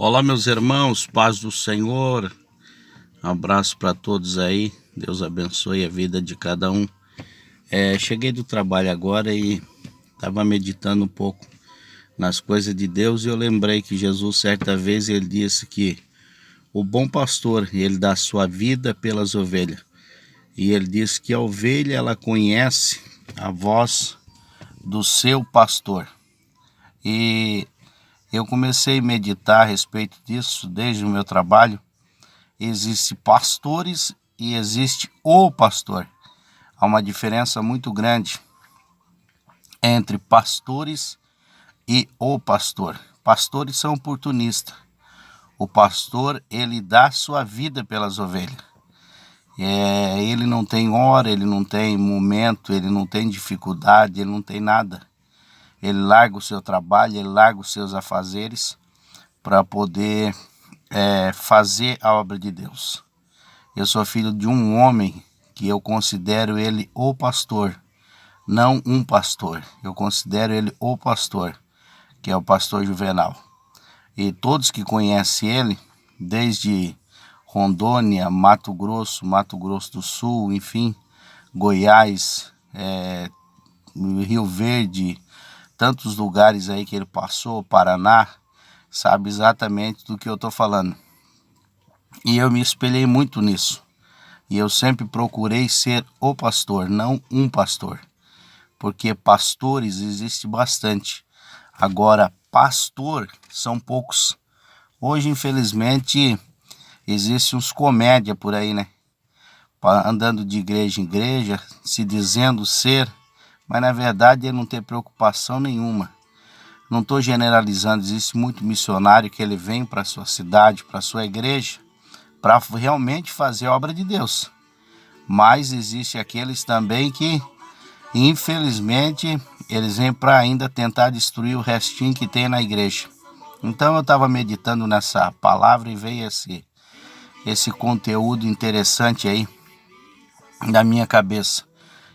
Olá, meus irmãos, paz do Senhor. Um abraço para todos aí. Deus abençoe a vida de cada um. Cheguei do trabalho agora e estava meditando um pouco nas coisas de Deus e eu lembrei que Jesus, certa vez, ele disse que o bom pastor, ele dá sua vida pelas ovelhas. E ele disse que a ovelha, ela conhece a voz do seu pastor. E eu comecei a meditar a respeito disso desde o meu trabalho. Existem pastores e existe o pastor. Há uma diferença muito grande entre pastores e o pastor. Pastores são oportunistas. O pastor, ele dá sua vida pelas ovelhas. Ele não tem hora, ele não tem momento, ele não tem dificuldade, ele não tem nada. Ele larga o seu trabalho, ele larga os seus afazeres para poder fazer a obra de Deus. Eu sou filho de um homem que eu considero ele o pastor, não um pastor. Eu considero ele o pastor, que é o pastor Juvenal. E todos que conhecem ele, desde Rondônia, Mato Grosso do Sul, enfim, Goiás, Rio Verde, tantos lugares aí que ele passou, Paraná, sabe exatamente do que eu estou falando. E eu me espelhei muito nisso. E eu sempre procurei ser o pastor, não um pastor. Porque pastores existem bastante. Agora, pastor são poucos. Hoje, infelizmente, existem uns comédia por aí, né? Andando de igreja em igreja, se dizendo ser, mas na verdade ele não tem preocupação nenhuma. Não estou generalizando, existe muito missionário que ele vem para a sua cidade, para a sua igreja, para realmente fazer a obra de Deus. Mas existe aqueles também que, infelizmente, eles vêm para ainda tentar destruir o restinho que tem na igreja. Então eu estava meditando nessa palavra e veio esse conteúdo interessante aí na minha cabeça.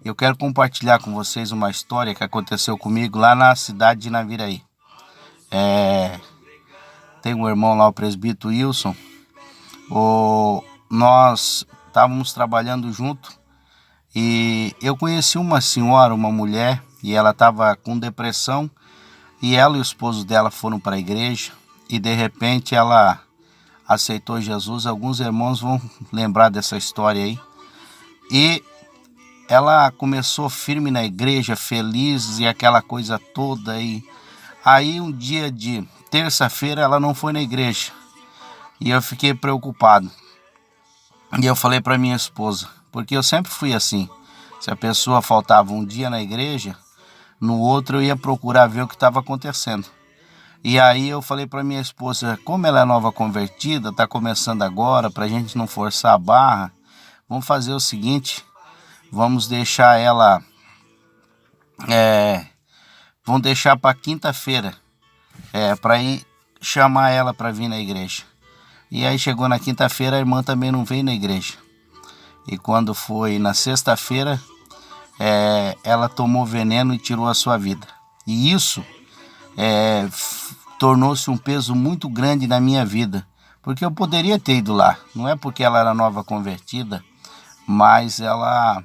Eu quero compartilhar com vocês uma história que aconteceu comigo lá na cidade de Naviraí. Tem um irmão lá, o presbítero Wilson. Nós estávamos trabalhando junto e eu conheci uma senhora, uma mulher, e ela estava com depressão e ela e o esposo dela foram para a igreja e de repente ela aceitou Jesus. Alguns irmãos vão lembrar dessa história aí. E ela começou firme na igreja, feliz e aquela coisa toda. E aí um dia de terça-feira ela não foi na igreja. E eu fiquei preocupado. E eu falei para minha esposa, porque eu sempre fui assim. Se a pessoa faltava um dia na igreja, no outro eu ia procurar ver o que estava acontecendo. E aí eu falei para minha esposa, como ela é nova convertida, está começando agora, para a gente não forçar a barra, vamos fazer o seguinte, vamos deixar ela, vamos deixar para quinta-feira, para ir chamar ela para vir na igreja. E aí chegou na quinta-feira, a irmã também não veio na igreja. E quando foi na sexta-feira, ela tomou veneno e tirou a sua vida. E isso tornou-se um peso muito grande na minha vida. Porque eu poderia ter ido lá. Não é porque ela era nova convertida, mas ela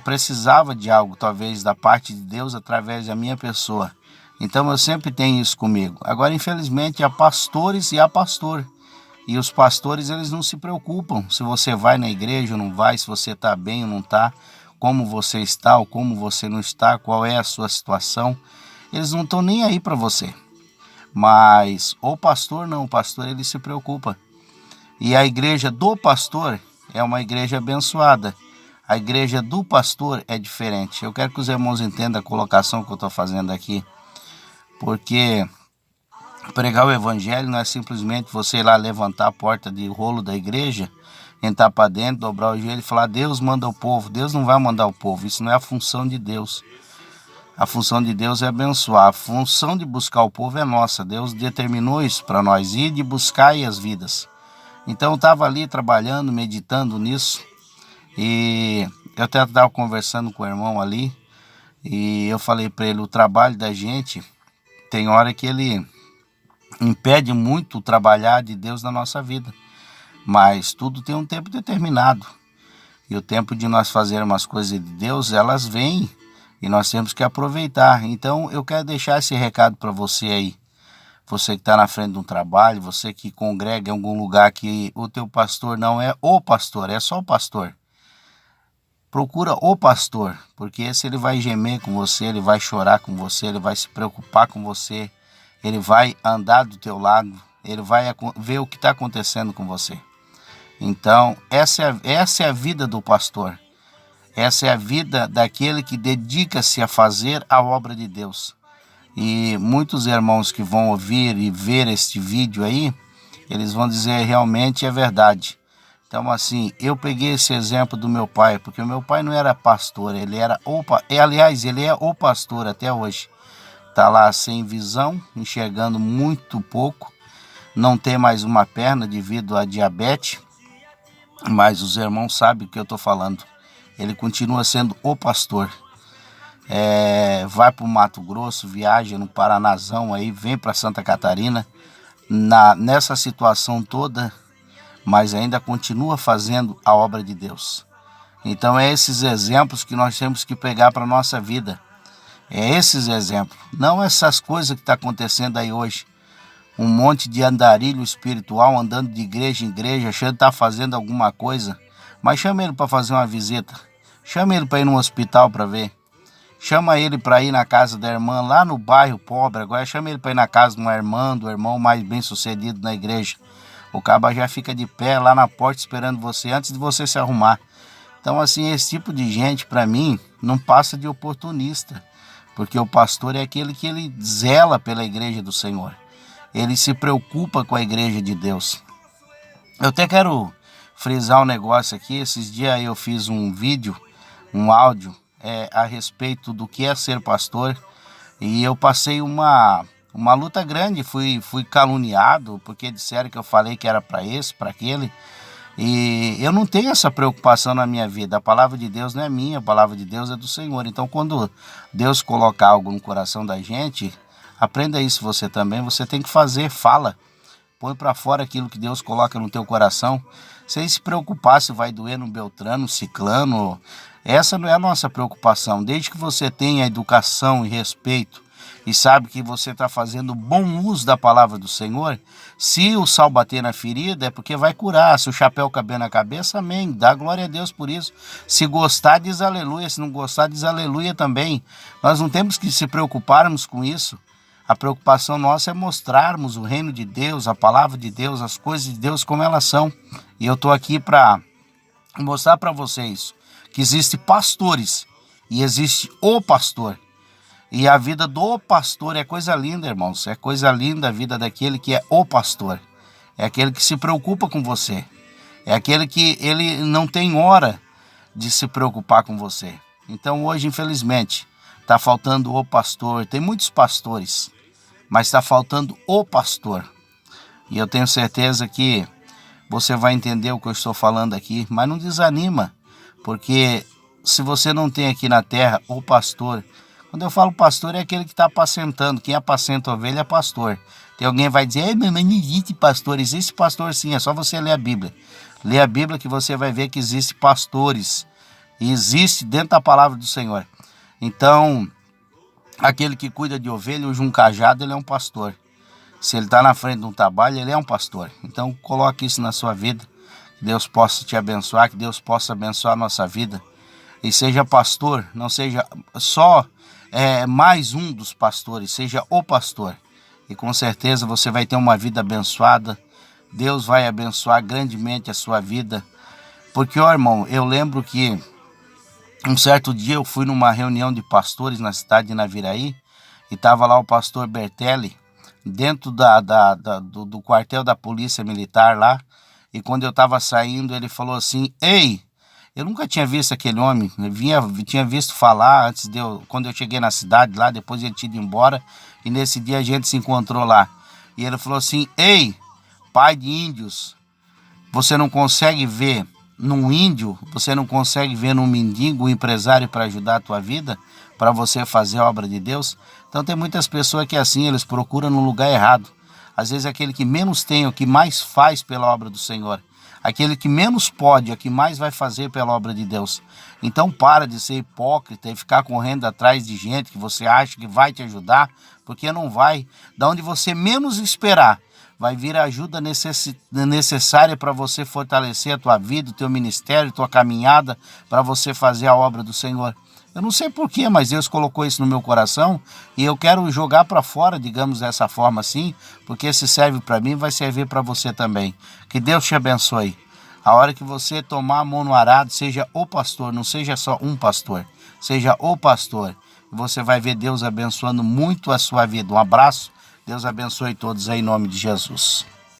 precisava de algo, talvez, da parte de Deus através da minha pessoa. Então eu sempre tenho isso comigo. Agora, infelizmente, há pastores e há pastor. E os pastores, eles não se preocupam se você vai na igreja ou não vai, se você está bem ou não está, como você está ou como você não está, qual é a sua situação. Eles não estão nem aí para você. Mas o pastor não, o pastor ele se preocupa. E a igreja do pastor é uma igreja abençoada. A igreja do pastor é diferente. Eu quero que os irmãos entendam a colocação que eu estou fazendo aqui. Porque pregar o evangelho não é simplesmente você ir lá levantar a porta de rolo da igreja, entrar para dentro, dobrar o joelho e falar, Deus manda o povo. Deus não vai mandar o povo, isso não é a função de Deus. A função de Deus é abençoar, a função de buscar o povo é nossa. Deus determinou isso para nós, ir de buscar as vidas. Então eu estava ali trabalhando, meditando nisso, e eu até estava conversando com o irmão ali, e eu falei para ele, o trabalho da gente, tem hora que ele impede muito o trabalhar de Deus na nossa vida. Mas tudo tem um tempo determinado. E o tempo de nós fazermos as coisas de Deus, elas vêm e nós temos que aproveitar. Então eu quero deixar esse recado para você aí. Você que está na frente de um trabalho, você que congrega em algum lugar que o teu pastor não é o pastor, é só o pastor. Procura o pastor, porque esse ele vai gemer com você, ele vai chorar com você, ele vai se preocupar com você, ele vai andar do teu lado, ele vai ver o que está acontecendo com você. Então, essa é a vida do pastor. Essa é a vida daquele que dedica-se a fazer a obra de Deus. E muitos irmãos que vão ouvir e ver este vídeo aí, eles vão dizer realmente é verdade. Então assim, eu peguei esse exemplo do meu pai, porque o meu pai não era pastor, ele era aliás, ele é o pastor até hoje. Está lá sem visão, enxergando muito pouco, não tem mais uma perna devido à diabetes, mas os irmãos sabem o que eu estou falando. Ele continua sendo o pastor. Vai para o Mato Grosso, viaja no Paranazão, aí vem para Santa Catarina, nessa situação toda, mas ainda continua fazendo a obra de Deus. Então é esses exemplos que nós temos que pegar para a nossa vida. É esses exemplos, não essas coisas que estão acontecendo aí hoje. Um monte de andarilho espiritual andando de igreja em igreja, achando que está fazendo alguma coisa. Mas chama ele para fazer uma visita. Chama ele para ir no hospital para ver. Chama ele para ir na casa da irmã lá no bairro pobre. Agora chama ele para ir na casa de uma irmã, do irmão mais bem sucedido na igreja. O caba já fica de pé lá na porta esperando você antes de você se arrumar. Então assim, esse tipo de gente para mim não passa de oportunista. Porque o pastor é aquele que ele zela pela igreja do Senhor. Ele se preocupa com a igreja de Deus. Eu até quero frisar um negócio aqui. Esses dias eu fiz um vídeo, um áudio, a respeito do que é ser pastor. E eu passei uma luta grande, fui caluniado, porque disseram que eu falei que era para esse, para aquele. E eu não tenho essa preocupação na minha vida. A palavra de Deus não é minha, a palavra de Deus é do Senhor. Então quando Deus colocar algo no coração da gente, aprenda isso você também. Você tem que fazer, fala. Põe para fora aquilo que Deus coloca no teu coração. Sem se preocupar se vai doer no Beltrano, Ciclano. Essa não é a nossa preocupação. Desde que você tenha educação e respeito e sabe que você está fazendo bom uso da palavra do Senhor, se o sal bater na ferida é porque vai curar. Se o chapéu caber na cabeça, amém. Dá glória a Deus por isso. Se gostar, diz aleluia. Se não gostar, diz aleluia também. Nós não temos que se preocuparmos com isso. A preocupação nossa é mostrarmos o reino de Deus, a palavra de Deus, as coisas de Deus como elas são. E eu estou aqui para mostrar para vocês que existem pastores e existe o pastor. E a vida do pastor é coisa linda, irmãos. É coisa linda a vida daquele que é o pastor. É aquele que se preocupa com você. É aquele que ele não tem hora de se preocupar com você. Então hoje, infelizmente, está faltando o pastor. Tem muitos pastores, mas está faltando o pastor. E eu tenho certeza que você vai entender o que eu estou falando aqui. Mas não desanima, porque se você não tem aqui na terra o pastor... Quando eu falo pastor, é aquele que está apacentando. Quem apacenta a ovelha é pastor. Tem alguém que vai dizer, mas não existe pastor. Existe pastor sim, é só você ler a Bíblia. Lê a Bíblia que você vai ver que existe pastores. E existe dentro da palavra do Senhor. Então, aquele que cuida de ovelha, usa um cajado, ele é um pastor. Se ele está na frente de um trabalho, ele é um pastor. Então, coloque isso na sua vida. Que Deus possa te abençoar, que Deus possa abençoar a nossa vida. E seja pastor, não seja só... mais um dos pastores, seja o pastor. E com certeza você vai ter uma vida abençoada. Deus vai abençoar grandemente a sua vida. Porque, ó irmão, eu lembro que um certo dia eu fui numa reunião de pastores na cidade de Naviraí. E estava lá o pastor Bertelli, dentro do quartel da polícia militar lá. E quando eu estava saindo, ele falou assim, ei... Eu nunca tinha visto aquele homem, tinha visto falar antes quando eu cheguei na cidade lá, depois ele tinha ido embora, e nesse dia a gente se encontrou lá. E ele falou assim, ei, pai de índios, você não consegue ver num índio, você não consegue ver num mendigo um empresário para ajudar a tua vida, para você fazer a obra de Deus? Então tem muitas pessoas que assim, eles procuram no lugar errado. Às vezes aquele que menos tem, o que mais faz pela obra do Senhor. Aquele que menos pode, é o que mais vai fazer pela obra de Deus. Então para de ser hipócrita e ficar correndo atrás de gente que você acha que vai te ajudar, porque não vai. Da onde você menos esperar, vai vir a ajuda necessária para você fortalecer a tua vida, o teu ministério, a tua caminhada, para você fazer a obra do Senhor. Eu não sei porquê, mas Deus colocou isso no meu coração e eu quero jogar para fora, digamos dessa forma assim, porque se serve para mim, vai servir para você também. Que Deus te abençoe. A hora que você tomar a mão no arado, seja o pastor, não seja só um pastor, seja o pastor. Você vai ver Deus abençoando muito a sua vida. Um abraço, Deus abençoe todos aí em nome de Jesus.